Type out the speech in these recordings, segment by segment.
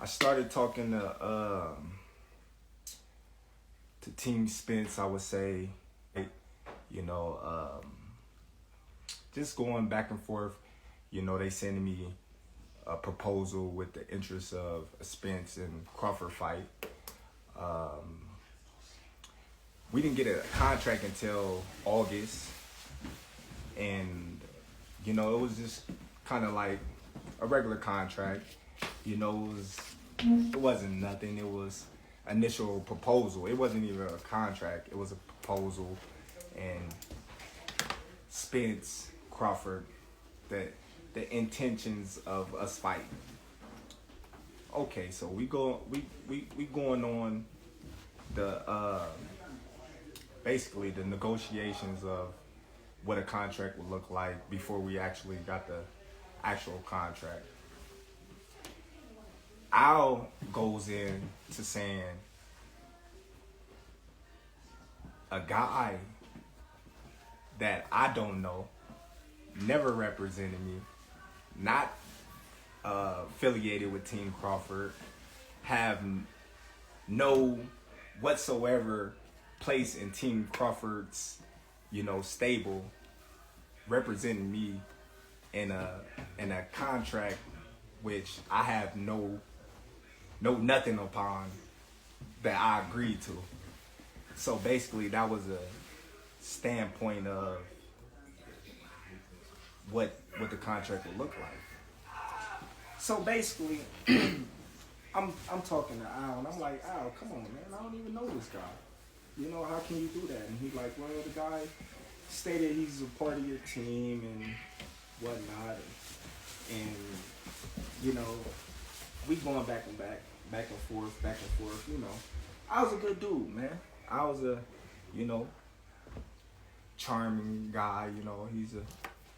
started talking to Team Spence. I would say, you know, just going back and forth. You know, they sending me a proposal with the interest of a Spence and Crawford fight. We didn't get a contract until August, and you know, it was just kind of like a regular contract. You know, it wasn't nothing. It was initial proposal. It wasn't even a contract. It was a proposal, and Spence, Crawford, the intentions of us fighting. Okay, so we going on the basically the negotiations of what a contract would look like before we actually got the actual contract. Al goes in to saying a guy that I don't know, never represented me, not affiliated with Team Crawford, have no whatsoever place in Team Crawford's, you know, stable, representing me in a contract which I have no nothing upon that I agreed to. So basically that was a standpoint of what the contract would look like. So basically I'm talking to Al and I'm like, Al, come on, man, I don't even know this guy. You know, how can you do that? And he's like, well, the guy stated he's a part of your team and whatnot. And you know, we going back and forth, you know. I was a good dude, man. I was a, you know, charming guy, you know.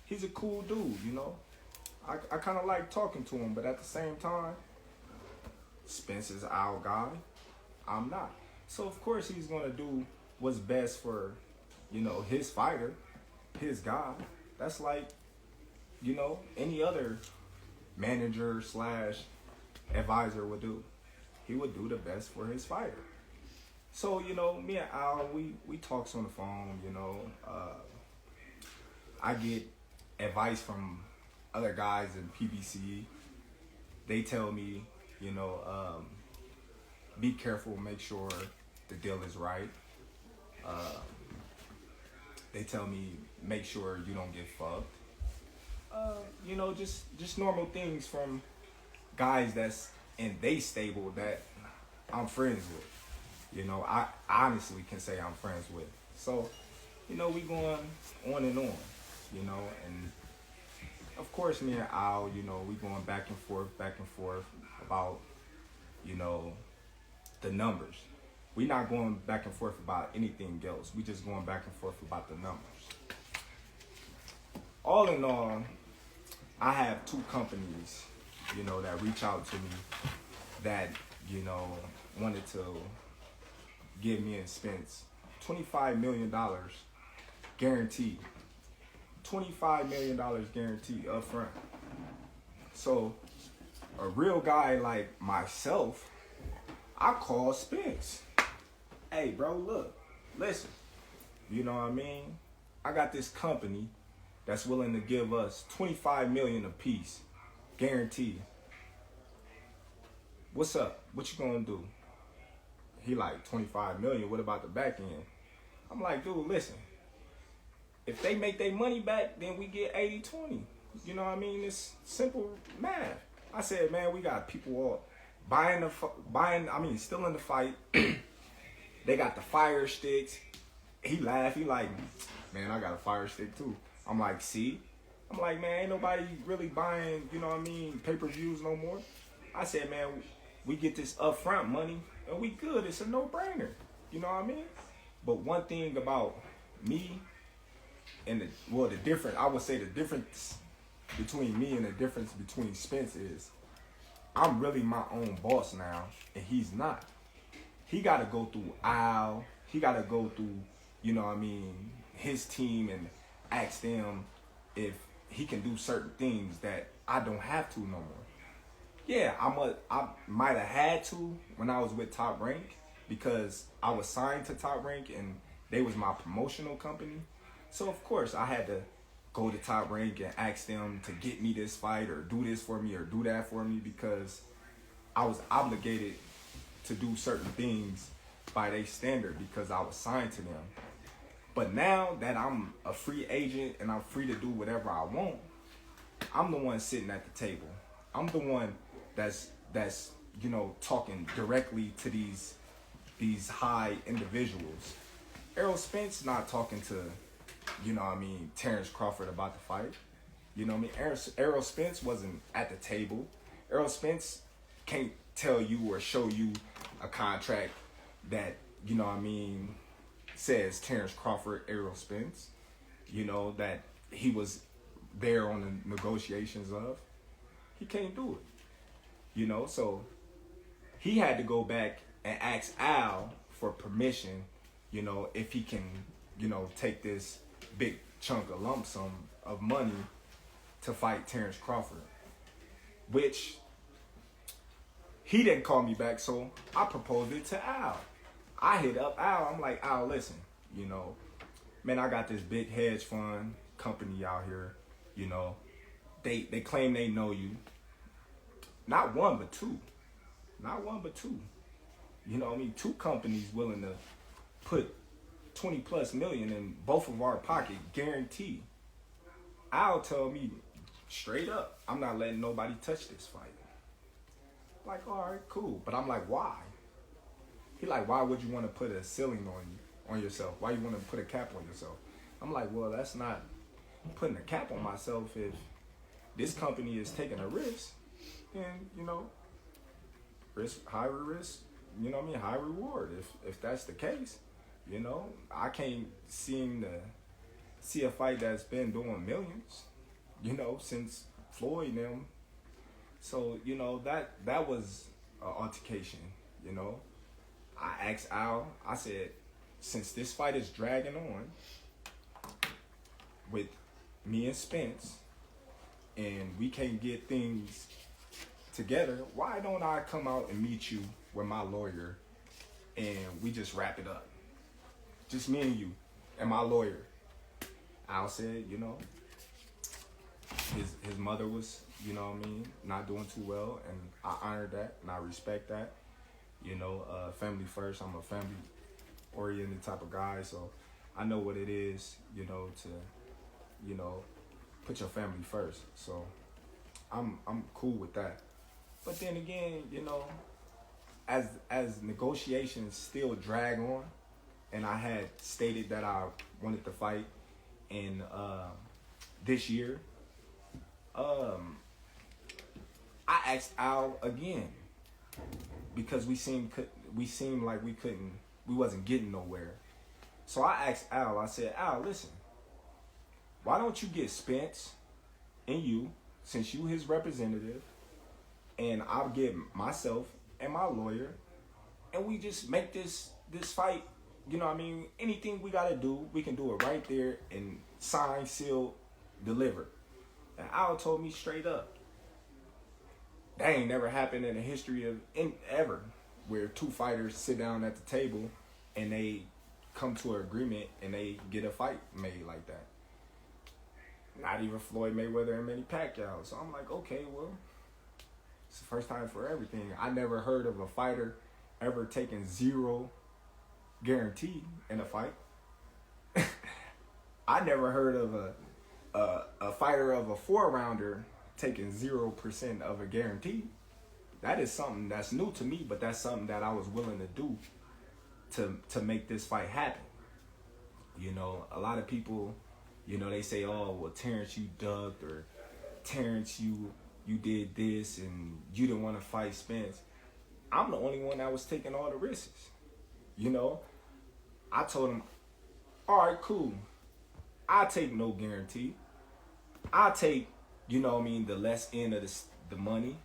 He's a cool dude, you know. I kind of like talking to him, but at the same time, Spence is our guy. I'm not. So of course he's gonna do what's best for, you know, his fighter, his guy. That's like, you know, any other manager / advisor would do. He would do the best for his fighter. So, you know, me and Al, we talks on the phone, you know. I get advice from other guys in PBC. They tell me, you know, be careful, make sure the deal is right. They tell me, make sure you don't get fucked. You know, just normal things from guys that's in they stable that I'm friends with. You know, I honestly can say I'm friends with. So, you know, we going on and on, you know, and of course me and Al, you know, we going back and forth about, you know, the numbers. We not going back and forth about anything else. We just going back and forth about the numbers. All in all, I have 2 companies, you know, that reach out to me that, you know, wanted to give me and Spence $25 million guaranteed. $25 million guaranteed up front. So a real guy like myself, I call Spence. Hey, bro, look, listen, you know what I mean? I got this company that's willing to give us $25 million a piece, guaranteed. What's up? What you gonna do? He like, $25 million, what about the back end? I'm like, dude, listen, if they make their money back, then we get 80-20. You know what I mean? It's simple math. I said, man, we got people all still in the fight. They got the fire sticks. He laughed. He like, man, I got a fire stick too. I'm like, see? I'm like, man, ain't nobody really buying, you know what I mean, pay-per-views no more. I said, man, we get this upfront money and we good. It's a no-brainer. You know what I mean? But one thing about me and the difference between me and the difference between Spence is I'm really my own boss now and he's not. He got to go through Al. He got to go through, you know what I mean, his team and ask them if he can do certain things that I don't have to no more. Yeah, I might have had to when I was with Top Rank because I was signed to Top Rank and they was my promotional company. So of course I had to go to Top Rank and ask them to get me this fight or do this for me or do that for me because I was obligated to do certain things by their standard because I was signed to them. But now that I'm a free agent and I'm free to do whatever I want, I'm the one sitting at the table. I'm the one that's talking directly to these high individuals. Errol Spence not talking to, Terrence Crawford about the fight. You know what I mean? Errol Spence wasn't at the table. Errol Spence can't tell you or show you a contract that, says Terrence Crawford, Errol Spence, that he was there on the negotiations of. He can't do it. So he had to go back and ask Al for permission, if he can, take this big chunk of lump sum of money to fight Terrence Crawford, which he didn't call me back, so I proposed it to Al. I hit up Al. I'm like, Al, listen, man, I got this big hedge fund company out here, they claim they know you. Not one, but two. Not one, but two. Two companies willing to put 20 plus million in both of our pocket, guaranteed. Al tell me straight up, I'm not letting nobody touch this fight. Like, all right, cool. But I'm like, why? He like, why would you want to put a ceiling on yourself? Why you want to put a cap on yourself? I'm like, well, that's not putting a cap on myself. If this company is taking a risk, then, risk, high risk, high reward. If that's the case, I can't seem to see a fight that's been doing millions, since Floyd and them. So, that was an altercation, I asked Al, I said, since this fight is dragging on with me and Spence, and we can't get things together, why don't I come out and meet you with my lawyer and we just wrap it up? Just me and you and my lawyer. Al said, his mother was, not doing too well, and I honored that and I respect that. Family first. I'm a family oriented type of guy, so I know what it is, to, put your family first. So I'm cool with that. But then again, as negotiations still drag on, and I had stated that I wanted to fight in this year, I asked Al again because we seemed like we wasn't getting nowhere. So I asked Al, I said, Al, listen, why don't you get Spence and you, since you his representative, and I'll get myself and my lawyer, and we just make this fight, anything we gotta do, we can do it right there and sign, seal, deliver. And Al told me straight up, that ain't never happened in the history of ever, where two fighters sit down at the table and they come to an agreement and they get a fight made like that. Not even Floyd Mayweather and Manny Pacquiao. So I'm like, okay, well, it's the first time for everything. I never heard of a fighter ever taking zero guarantee in a fight. I never heard of a fighter of a 4-rounder taking 0% of a guarantee. That is something that's new to me, but that's something that I was willing to do to make this fight happen. A lot of people, they say, oh, well, Terrence, you ducked, or Terrence, you did this and you didn't want to fight Spence. I'm the only one that was taking all the risks. I told him, all right, cool. I take no guarantee. I take, the less end of the money.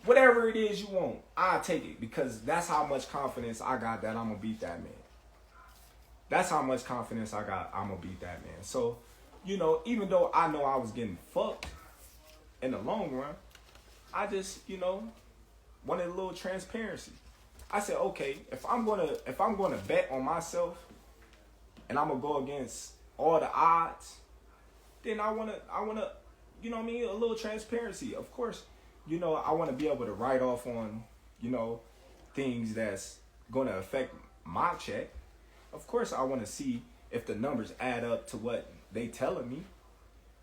Whatever it is you want, I'll take it, because that's how much confidence I got that I'm going to beat that man. That's how much confidence I got I'm going to beat that man. So, even though I know I was getting fucked in the long run, I just, wanted a little transparency. I said, okay, if I'm gonna bet on myself and I'm gonna go against all the odds, then I wanna, a little transparency. Of course, I wanna be able to write off on, things that's gonna affect my check. Of course, I wanna see if the numbers add up to what they telling me.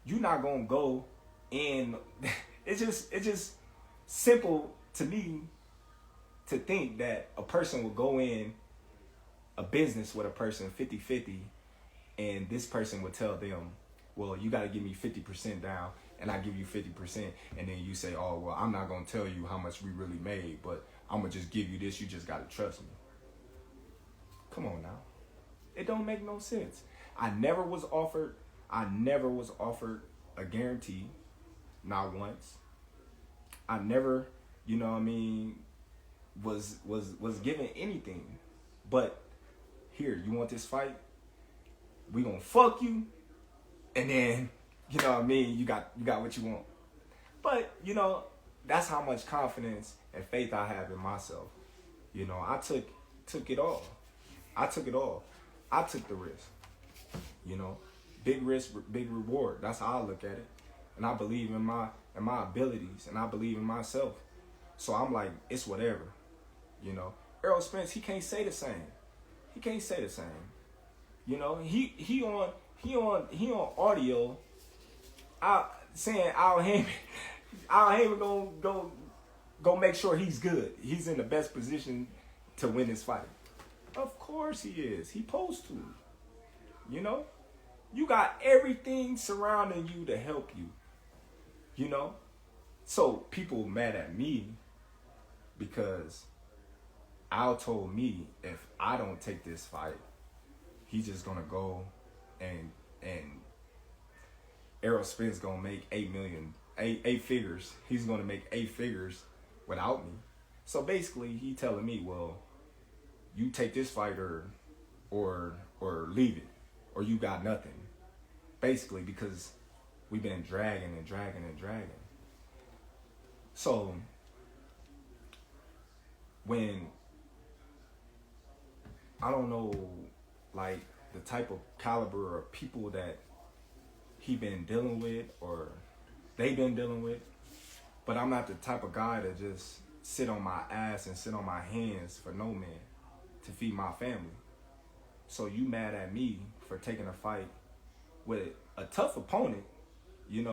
You're not gonna go in. It's just simple to me to think that a person will go in a business with a person 50-50, and this person would tell them, well, you got to give me 50% down, and I give you 50%, and then you say, oh, well, I'm not going to tell you how much we really made, but I'm going to just give you this. You just got to trust me. Come on now. It don't make no sense. I never was offered a guarantee, not once. I never, was given anything. But here, you want this fight? We gonna fuck you, and then, you got what you want. But, that's how much confidence and faith I have in myself. I took it all. I took it all. I took the risk. Big risk, big reward. That's how I look at it. And I believe in my abilities, and I believe in myself. So I'm like, it's whatever. Errol Spence, he can't say the same. He can't say the same. He on audio saying Al Heyman go make sure he's good. He's in the best position to win this fight. Of course he is. He supposed to. You got everything surrounding you to help you. So people mad at me because Al told me if I don't take this fight, he's just gonna go and Errol Spence gonna make eight figures. He's gonna make 8 figures without me. So basically, he telling me, well, you take this fight or leave it, or you got nothing. Basically, because we've been dragging and dragging and dragging. So when I don't know, like, the type of caliber of people that he been dealing with or they been dealing with, but I'm not the type of guy to just sit on my ass and sit on my hands for no man to feed my family. So you mad at me for taking a fight with a tough opponent